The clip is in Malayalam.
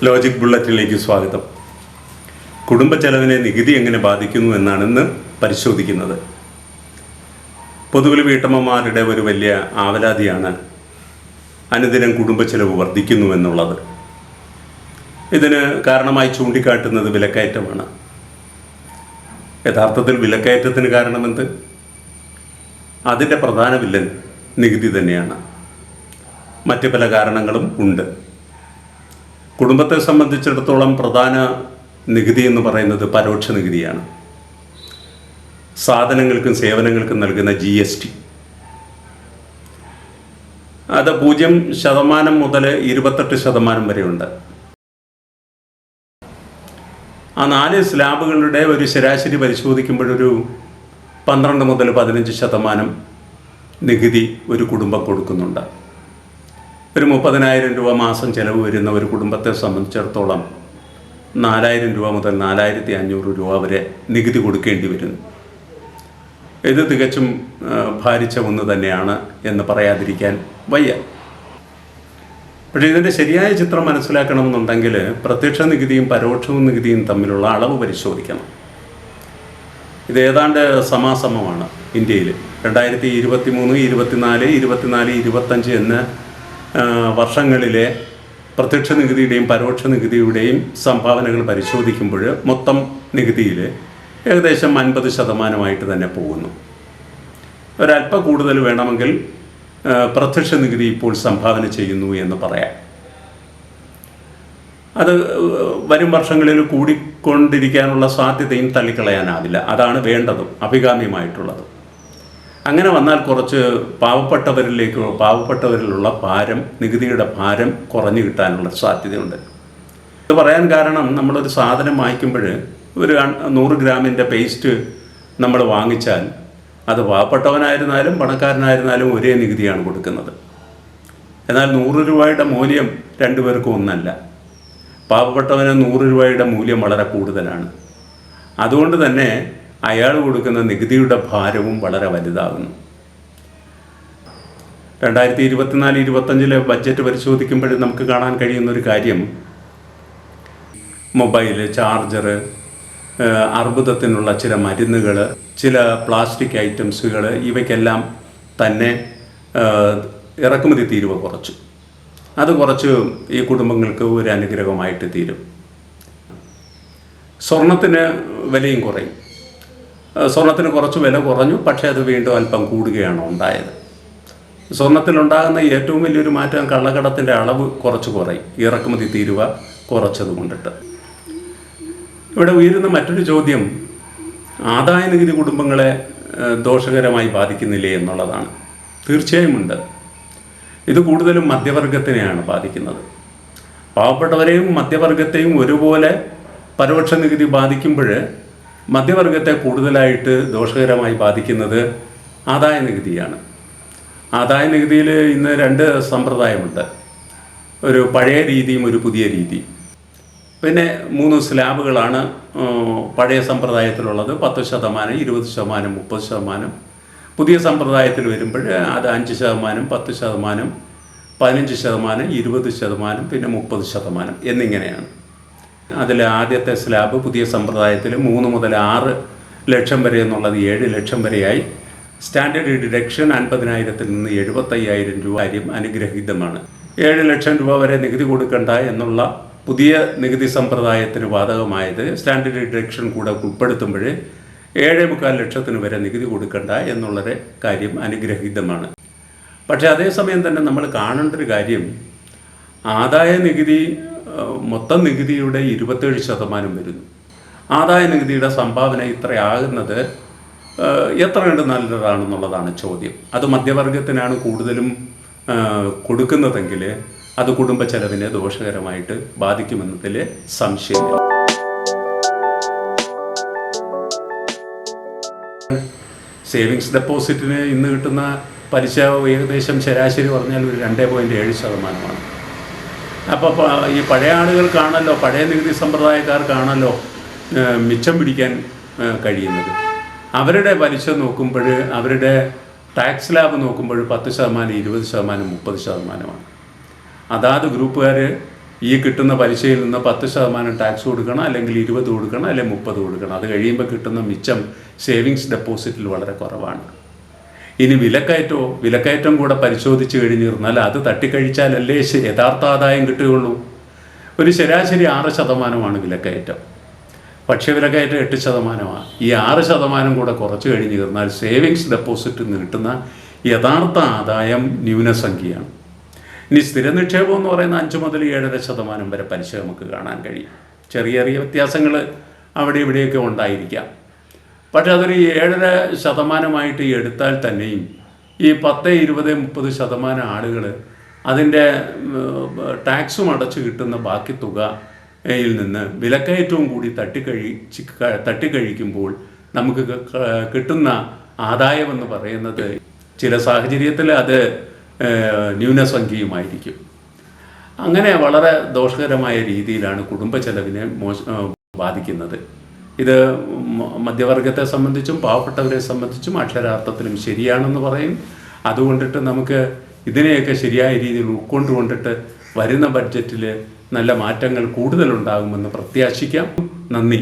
ലോജിക് ബുള്ളറ്റിനിലേക്ക് സ്വാഗതം. കുടുംബ ചെലവിനെ നികുതി എങ്ങനെ ബാധിക്കുന്നു എന്നാണ് ഇന്ന് പരിശോധിക്കുന്നത്. പൊതുവിൽ വീട്ടമ്മമാരുടെ ഒരു വലിയ ആവലാതിയാണ് അനുദിനം കുടുംബ ചെലവ് വർദ്ധിക്കുന്നു എന്നുള്ളത്. ഇതിന് കാരണമായി ചൂണ്ടിക്കാട്ടുന്നത് വിലക്കയറ്റമാണ്. യഥാർത്ഥത്തിൽ വിലക്കയറ്റത്തിന് കാരണമെന്ത്? അതിൻ്റെ പ്രധാന വില്ലൻ നികുതി തന്നെയാണ്. മറ്റ് പല കാരണങ്ങളും ഉണ്ട്. കുടുംബത്തെ സംബന്ധിച്ചിടത്തോളം പ്രധാന നികുതി എന്ന് പറയുന്നത് പരോക്ഷ നികുതിയാണ്. സാധനങ്ങൾക്കും സേവനങ്ങൾക്കും നൽകുന്ന GST. അത് 0% മുതൽ 28% വരെയുണ്ട്. ആ 4 സ്ലാബുകളുടെ ഒരു ശരാശരി പരിശോധിക്കുമ്പോഴൊരു 12 മുതൽ 15% നികുതി ഒരു കുടുംബം കൊടുക്കുന്നുണ്ട്. ഒരു 30,000 രൂപ മാസം ചിലവ് വരുന്ന ഒരു കുടുംബത്തെ സംബന്ധിച്ചിടത്തോളം 4,000 രൂപ മുതൽ 4,500 രൂപ വരെ നികുതി കൊടുക്കേണ്ടി വരുന്നു. ഇത് തികച്ചും ഭാരിച്ച ഒന്ന് തന്നെയാണ് എന്ന് പറയാതിരിക്കാൻ വയ്യ. പക്ഷേ ഇതിൻ്റെ ശരിയായ ചിത്രം മനസ്സിലാക്കണമെന്നുണ്ടെങ്കിൽ പ്രത്യക്ഷ നികുതിയും പരോക്ഷ നികുതിയും തമ്മിലുള്ള അളവ് പരിശോധിക്കണം. ഇത് ഏതാണ്ട് സമാസമമാണ് ഇന്ത്യയിൽ. 2023, 24, 25 എന്ന വർഷങ്ങളിലെ പ്രത്യക്ഷ നികുതിയുടെയും പരോക്ഷ നികുതിയുടെയും സംഭാവനകൾ പരിശോധിക്കുമ്പോൾ മൊത്തം നികുതിയിൽ ഏകദേശം 50% തന്നെ പോകുന്നു. ഒരല്പം കൂടുതൽ വേണമെങ്കിൽ പ്രത്യക്ഷ നികുതി ഇപ്പോൾ സംഭാവന ചെയ്യുന്നു എന്ന് പറയാം. അത് വരും വർഷങ്ങളിൽ കൂടിക്കൊണ്ടിരിക്കാനുള്ള സാധ്യതയും തള്ളിക്കളയാനാവില്ല. അതാണ് വേണ്ടതും അഭികാമ്യമായിട്ടുള്ളത്. അങ്ങനെ വന്നാൽ കുറച്ച് പാവപ്പെട്ടവരിലുള്ള ഭാരം, നികുതിയുടെ ഭാരം കുറഞ്ഞു കിട്ടാനുള്ള സാധ്യതയുണ്ട്. ഇത് പറയാൻ കാരണം, നമ്മളൊരു സാധനം വാങ്ങിക്കുമ്പോൾ ഒരു 100 ഗ്രാമിൻ്റെ പേസ്റ്റ് നമ്മൾ വാങ്ങിച്ചാൽ അത് പാവപ്പെട്ടവനായിരുന്നാലും പണക്കാരനായിരുന്നാലും ഒരേ നികുതിയാണ് കൊടുക്കുന്നത്. എന്നാൽ 100 രൂപയുടെ മൂല്യം രണ്ടുപേർക്കും ഒന്നല്ല. പാവപ്പെട്ടവന് 100 രൂപയുടെ മൂല്യം വളരെ കൂടുതലാണ്. അതുകൊണ്ട് തന്നെ അയാൾ കൊടുക്കുന്ന നികുതിയുടെ ഭാരവും വളരെ വലുതാകുന്നു. 2024-25 ബഡ്ജറ്റ് പരിശോധിക്കുമ്പോൾ നമുക്ക് കാണാൻ കഴിയുന്നൊരു കാര്യം, മൊബൈൽ, ചാർജർ, അർബുദത്തിനുള്ള ചില മരുന്നുകൾ, ചില പ്ലാസ്റ്റിക് ഐറ്റംസുകൾ, ഇവയ്ക്കെല്ലാം തന്നെ ഇറക്കുമതി തീരുവ കുറച്ചു. അത് കുറച്ച് ഈ കുടുംബങ്ങൾക്ക് ഒരു അനുഗ്രഹമായിട്ട് തീരും. സ്വർണത്തിന് വിലയും കുറയും. സ്വർണത്തിന് കുറച്ച് വില കുറഞ്ഞു, പക്ഷേ അത് വീണ്ടും അല്പം കൂടുകയാണ് ഉണ്ടായത്. സ്വർണത്തിലുണ്ടാകുന്ന ഏറ്റവും വലിയൊരു മാറ്റം കള്ളക്കടത്തിൻ്റെ അളവ് കുറച്ച് കുറയും, ഇറക്കുമതി തീരുവ കുറച്ചത് കൊണ്ടിട്ട്. ഇവിടെ ഉയരുന്ന മറ്റൊരു ചോദ്യം, ആദായ നികുതി കുടുംബങ്ങളെ ദോഷകരമായി ബാധിക്കുന്നില്ലേ എന്നുള്ളതാണ്. തീർച്ചയായും ഉണ്ട്. ഇത് കൂടുതലും മധ്യവർഗത്തിനെയാണ് ബാധിക്കുന്നത്. പാവപ്പെട്ടവരെയും മധ്യവർഗത്തെയും ഒരുപോലെ പരോക്ഷ നികുതി ബാധിക്കുമ്പോൾ മധ്യവർഗത്തെ കൂടുതലായിട്ട് ദോഷകരമായി ബാധിക്കുന്നത് ആദായ നികുതിയാണ്. ആദായ നികുതിയിൽ ഇന്ന് 2 സമ്പ്രദായമുണ്ട്. ഒരു പഴയ രീതിയും ഒരു പുതിയ രീതിയും. പിന്നെ 3 സ്ലാബുകളാണ് പഴയ സമ്പ്രദായത്തിലുള്ളത്. 10%, 20%, 30%. പുതിയ സമ്പ്രദായത്തിൽ വരുമ്പോൾ അത് 5%, 10%, 15%, 20%, പിന്നെ 30% എന്നിങ്ങനെയാണ്. അതിൽ ആദ്യത്തെ സ്ലാബ് പുതിയ സമ്പ്രദായത്തിൽ 3 മുതൽ 6 ലക്ഷം വരെ എന്നുള്ളത് 7 ലക്ഷം വരെയായി. സ്റ്റാൻഡേർഡ് ഡിഡക്ഷൻ 50,000-ൽ നിന്ന് 75,000 രൂപ കാര്യം അനുഗ്രഹീതമാണ്. 7 ലക്ഷം രൂപ വരെ നികുതി കൊടുക്കണ്ട എന്നുള്ള പുതിയ നികുതി സമ്പ്രദായത്തിന് ബാധകമായത് സ്റ്റാൻഡേർഡ് ഡിഡക്ഷൻ കൂടെ ഉൾപ്പെടുത്തുമ്പോൾ 7.25 ലക്ഷത്തിന് വരെ നികുതി കൊടുക്കണ്ട എന്നുള്ളൊരു കാര്യം അനുഗ്രഹീതമാണ്. പക്ഷേ അതേസമയം തന്നെ നമ്മൾ കാണേണ്ട ഒരു കാര്യം, ആദായ നികുതി മൊത്തം നികുതിയുടെ 27% വരുന്നു. ആദായ നികുതിയുടെ സംഭാവന ഇത്രയാകുന്നത് എത്ര കണ്ട് നല്ലതാണെന്നുള്ളതാണ് ചോദ്യം. അത് മധ്യവർഗത്തിനാണ് കൂടുതലും കൊടുക്കുന്നതെങ്കിൽ അത് കുടുംബ ചെലവിനെ ദോഷകരമായിട്ട് ബാധിക്കുമെന്നതിൽ സംശയമില്ല. സേവിങ്സ് ഡെപ്പോസിറ്റിന് ഇന്ന് കിട്ടുന്ന പലിശ ഏകദേശം ശരാശരി പറഞ്ഞാൽ ഒരു 2.7%. അപ്പോൾ ഈ പഴയ ആളുകൾക്കാണല്ലോ, പഴയ നികുതി സമ്പ്രദായക്കാർക്കാണല്ലോ മിച്ചം പിടിക്കാൻ കഴിയുന്നത്. അവരുടെ പലിശ നോക്കുമ്പോൾ, അവരുടെ ടാക്സ് സ്ലാബ് നോക്കുമ്പോൾ 10%, 20%, 30%. അതാത് ഗ്രൂപ്പുകാർ ഈ കിട്ടുന്ന പലിശയിൽ നിന്ന് 10% ടാക്സ് കൊടുക്കണം, അല്ലെങ്കിൽ 20 കൊടുക്കണം, അല്ലെങ്കിൽ 30 കൊടുക്കണം. അത് കഴിയുമ്പോൾ കിട്ടുന്ന മിച്ചം സേവിങ്സ് ഡെപ്പോസിറ്റിൽ വളരെ കുറവാണ്. ഇനി വിലക്കയറ്റം കൂടെ പരിശോധിച്ച് കഴിഞ്ഞിരുന്നാൽ അത് തട്ടിക്കഴിച്ചാലല്ലേ യഥാർത്ഥ ആദായം കിട്ടുകയുള്ളൂ. ഒരു ശരാശരി 6% വിലക്കയറ്റം. ഭക്ഷ്യവിലക്കയറ്റം 8%. ഈ 6% കൂടെ കുറച്ച് കഴിഞ്ഞിരുന്നാൽ സേവിങ്സ് ഡെപ്പോസിറ്റിൽ നിന്ന് കിട്ടുന്ന യഥാർത്ഥ ആദായം ന്യൂനസംഖ്യയാണ്. ഇനി സ്ഥിര നിക്ഷേപം എന്ന് പറയുന്ന 5 മുതൽ 7.5% വരെ പലിശ നമുക്ക് കാണാൻ കഴിയും. ചെറിയ ചെറിയ വ്യത്യാസങ്ങൾ അവിടെ ഇവിടെയൊക്കെ ഉണ്ടായിരിക്കാം. പക്ഷെ അതൊരു 7% എടുത്താൽ തന്നെയും ഈ 10, 20, 30% ആളുകൾ അതിൻ്റെ ടാക്സും അടച്ചു കിട്ടുന്ന ബാക്കി തുകയിൽ നിന്ന് വിലക്കയറ്റവും കൂടി തട്ടിക്കഴിക്കുമ്പോൾ നമുക്ക് കിട്ടുന്ന ആദായമെന്ന് പറയുന്നത് ചില സാഹചര്യത്തിൽ അത് ന്യൂനസംഖ്യയുമായിരിക്കും. അങ്ങനെ വളരെ ദോഷകരമായ രീതിയിലാണ് കുടുംബ ചെലവിനെ ബാധിക്കുന്നത്. ഇത് മധ്യവർഗത്തെ സംബന്ധിച്ചും പാവപ്പെട്ടവരെ സംബന്ധിച്ചും അക്ഷരാർത്ഥത്തിലും ശരിയാണെന്ന് പറയും. അതുകൊണ്ടിട്ട് നമുക്ക് ഇതിനെയൊക്കെ ശരിയായ രീതിയിൽ ഉൾക്കൊണ്ടുകൊണ്ടിട്ട് വരുന്ന ബഡ്ജറ്റിൽ നല്ല മാറ്റങ്ങൾ കൂടുതലുണ്ടാകുമെന്ന് പ്രത്യാശിക്കാം. നന്ദി.